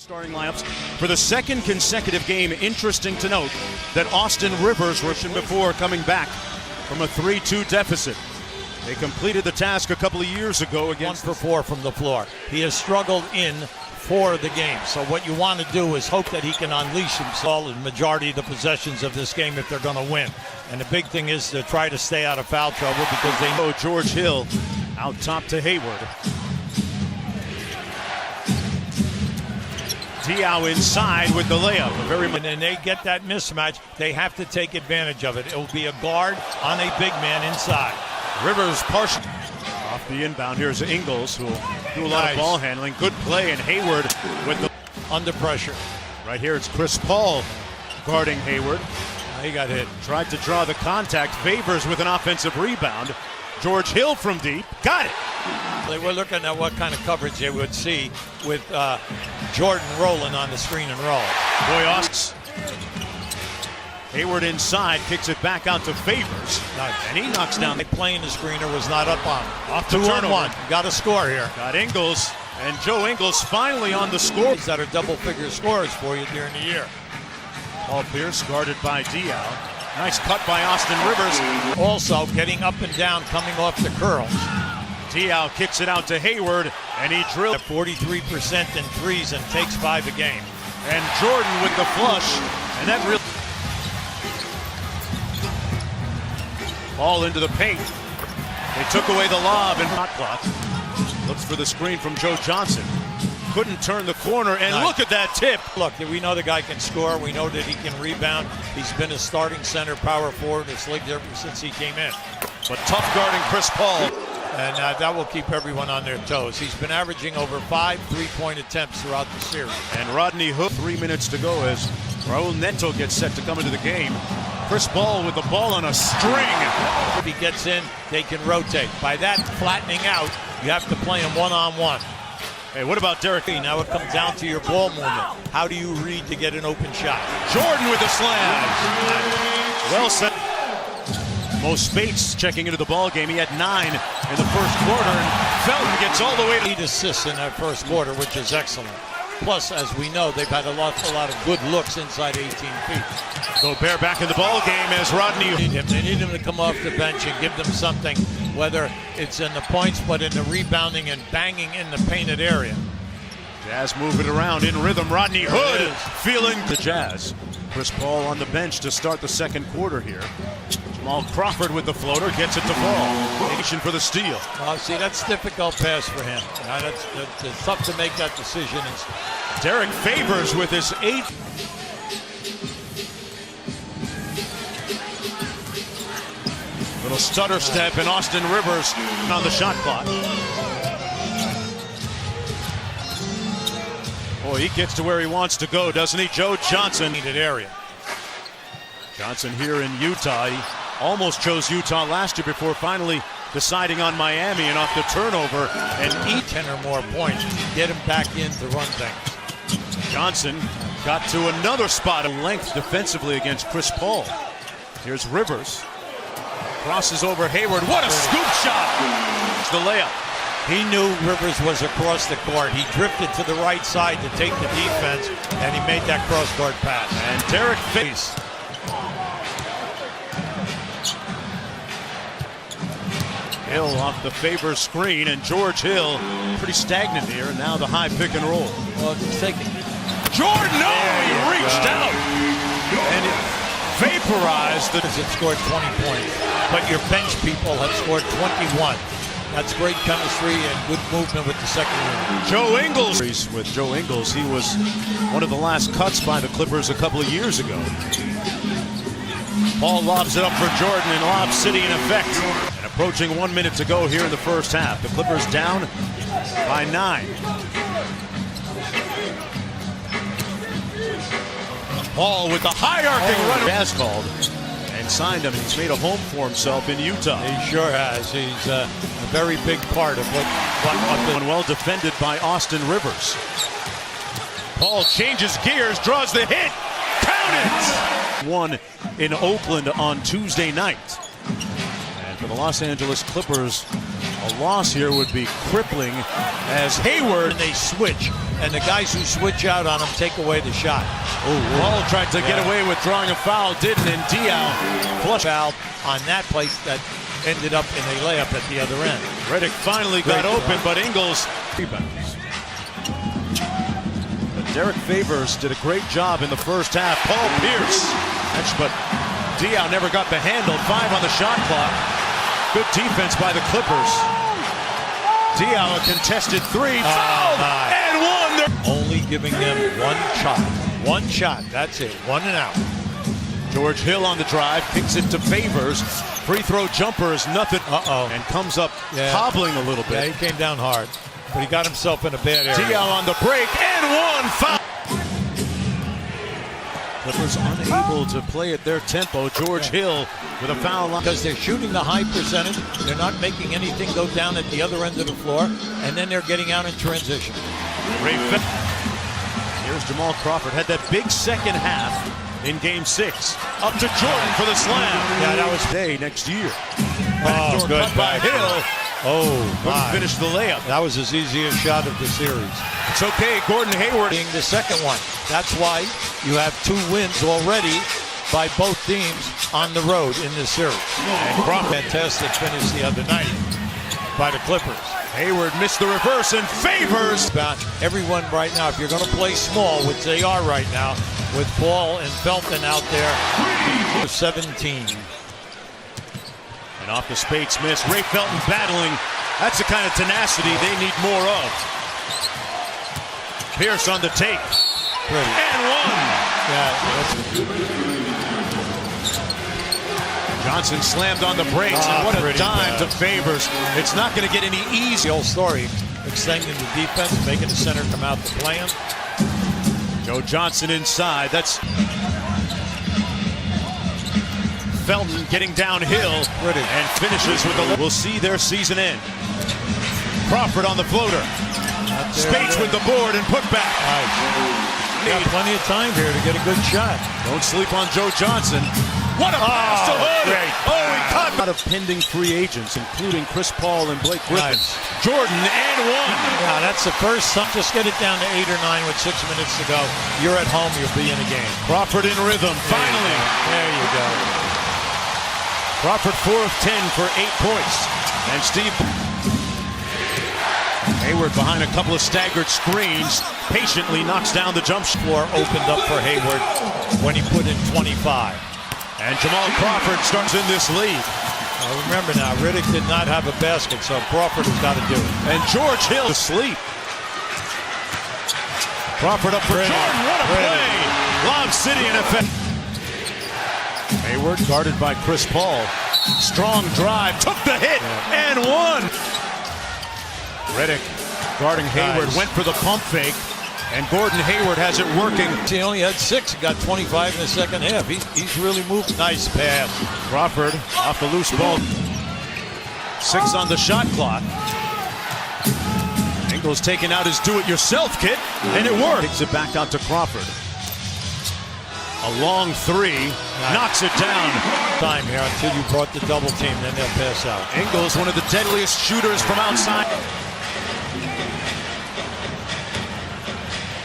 Starting lineups for the second consecutive game. Interesting to note that Austin Rivers was before coming back from a 3-2 deficit. They completed the task a couple of years ago against 1 for 4 from the floor. He has struggled in 4 of the games. So what you want to do is hope that he can unleash himself in the majority of the possessions of this game if they're going to win. And the big thing is to try to stay out of foul trouble because they know George Hill out top to Hayward. Diaw inside with the layup. And then they get that mismatch. They have to take advantage of it. It will be a guard on a big man inside. Rivers partial off the inbound. Here's Ingles, who will do a lot of ball handling. Good play, and Hayward with the under pressure. Right here, it's Chris Paul guarding Hayward. He got hit. Tried to draw the contact. Favors with an offensive rebound. George Hill from deep. Got it. They were looking at what kind of coverage they would see with Jordan rolling on the screen and roll. Boy, Austin. Hayward inside, kicks it back out to Favors. Nice. And he knocks down. Playing the screener was not up on him. Off the 2-on-1. Got a score here. Got Ingles, and Joe Ingles finally on the score. That are double-figure scores for you during the year. Paul Pierce guarded by Diaw. Nice cut by Austin Rivers. Also getting up and down, coming off the curls. Diaw kicks it out to Hayward, and he drilled 43% in threes and takes 5 a game. And Jordan with the flush, and that really all into the paint. They took away the lob and hot clock. Looks for the screen from Joe Johnson. Couldn't turn the corner, and nice. Look at that tip. Look, we know the guy can score. We know that he can rebound. He's been a starting center power forward in this league ever since he came in. But tough guarding Chris Paul. And that will keep everyone on their toes. He's been averaging over 5 3-point attempts throughout the series. And Rodney Hood, 3 minutes to go as Raul Neto gets set to come into the game. Chris Paul with the ball on a string. If he gets in, they can rotate. By that flattening out, you have to play him one-on-one. Hey, what about Derek? Now it comes down to your ball movement. How do you read to get an open shot? Jordan with the slam. Well set. Mo Spates checking into the ball game. He had 9 in the first quarter, and Felton gets all the way to 8 assists in that first quarter, which is excellent. Plus, as we know, they've had a lot of good looks inside 18 feet. Gobert back in the ball game as Rodney. They need him to come off the bench and give them something, whether it's in the points, but in the rebounding and banging in the painted area. Jazz move it around in rhythm. Rodney Hood feeling the Jazz. Chris Paul on the bench to start the second quarter here. Jamal Crawford with the floater, gets it to fall. Nation for the steal. See, that's a difficult pass for him. It's tough to make that decision. Derek Favors with his 8th. Little stutter step, and Austin Rivers on the shot clock. Boy, he gets to where he wants to go, doesn't he? Joe Johnson. Needed area. Johnson here in Utah. He almost chose Utah last year before finally deciding on Miami, and off the turnover and 10 or more points. Get him back in to run things. Johnson got to another spot of length defensively against Chris Paul. Here's Rivers. Crosses over Hayward. What a scoop shot! The layup. He knew Rivers was across the court. He drifted to the right side to take the defense, and he made that cross-court pass. And Derek Favors. Hill off the Favors screen, and George Hill pretty stagnant here, and now the high pick and roll. Well, he's taking Jordan, no, he reached out, and it vaporized. It scored 20 points, but your bench people have scored 21. That's great chemistry and good movement with the second unit. Joe Ingles. With Joe Ingles, he was one of the last cuts by the Clippers a couple of years ago. Paul lobs it up for Jordan, and Lob City in effect. And approaching 1 minute to go here in the first half. The Clippers down by 9. Paul with the high arcing run. Jazz called and signed him. He's made a home for himself in Utah. He sure has. He's a very big part of what well defended by Austin Rivers. Paul changes gears, draws the hit. Count it! One in Oakland on Tuesday night. And for the Los Angeles Clippers, A loss here would be crippling as Hayward. And they switch, and the guys who switch out on them take away the shot. Paul tried to get away with drawing a foul, didn't, and Diaw Flush foul on that place that ended up in a layup at the other end. Redick finally got Great open, job. but Ingles rebounds. But Derek Favors did a great job in the first half. Paul Pierce, but Diaw never got the handle. 5 on the shot clock. Good defense by the Clippers. Diaw a contested 3, fouled, and one. Only giving them one shot. One shot, that's it. 1 and out. George Hill on the drive, kicks it to Favors. Free throw jumper is nothing. And comes up hobbling a little Yeah, bit. he came down hard, but he got himself in a bad area. Diaw on the break, and one foul. Clippers unable to play at their tempo. George Hill with a foul line. Because they're shooting the high percentage, they're not making anything go down at the other end of the floor, and then they're getting out in transition. Here's Jamal Crawford. Had that big second half in Game 6. Up to Jordan for the slam. Yeah, that was day next year. good Cut by Hill. my. Finish the layup. That was his easiest shot of the series. It's okay. Gordon Hayward. Being the second one. That's why you have 2 wins already by both teams on the road in this series. And Crawford. Fantastic finish the other night by the Clippers. Hayward missed the reverse and Favors. About everyone right now, if you're going to play small, which they are right now, with Paul and Felton out there, 17. And off the Spates miss. Ray Felton battling. That's the kind of tenacity they need more of. Pierce on the take. Pretty. And one. Yeah, Johnson slammed on the brakes, and what a pretty dime bad. to Favors. It's not going to get any easy. the old story, extending the defense, making the center come out to play him. Joe Johnson inside. That's Felton getting downhill Pretty. and finishes with the. We'll see their season end. Crawford on the floater. Spates with the board and put back. Got plenty of time here to get a good shot. Don't sleep on Joe Johnson. What a pass to Hood! great. He caught. A lot of pending free agents, including Chris Paul and Blake Griffin. Nice. Jordan and one. Yeah, that's the first time. Just get it down to 8 or 9 with 6 minutes to go. You're at home, you'll be in a game. Crawford in rhythm. Finally. There you go. Crawford 4 of 10 for 8 points. And Steve Hayward behind a couple of staggered screens patiently knocks down the jump shot. Floor opened up for Hayward when he put in 25. And Jamal Crawford starts in this lead. Now remember now, Redick did not have a basket, so Crawford has got to do it. And George Hill to sleep. Crawford up for Jordan. What a play! Lob City in effect. Hayward guarded by Chris Paul. Strong drive, took the hit, and one. Redick guarding Hayward, went for the pump fake, and Gordon Hayward has it working. He only had 6, got 25 in the second half. He's really moved. Nice pass. Crawford off the loose ball. 6 on the shot clock. Ingles taking out his do-it-yourself kit, and it worked. Takes it back out to Crawford. A long 3, knocks it down. Time here until you brought the double team, then they'll pass out. Ingles, one of the deadliest shooters from outside.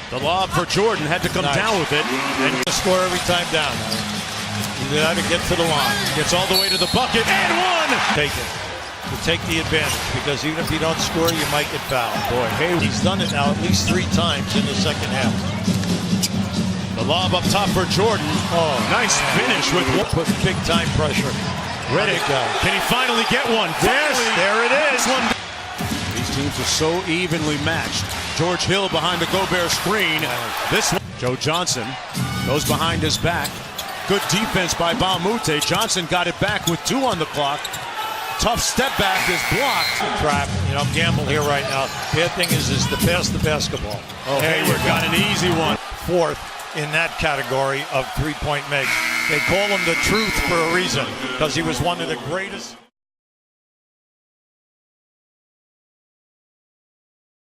The lob for Jordan had to come down with it. And Score every time down. You got to get to the line. gets all the way to the bucket, and one! Take it. You take the advantage, because even if you don't score, you might get fouled. Boy, Hayward. He's done it now at least 3 times in the second half. The lob up top for Jordan. Nice finish with one. Put big time pressure. Redick, can he finally get one? Yes, Finally, there it is. These teams are so evenly matched. George Hill behind the Gobert screen. This one, Joe Johnson goes behind his back. Good defense by Baumute. Johnson got it back with 2 on the clock. Tough step back is blocked. Trap. You know, gamble here right now. Bad thing is to pass the basketball. Hayward got an easy one. 4th in that category of 3-point makes. They call him the truth for a reason, because he was one of the greatest.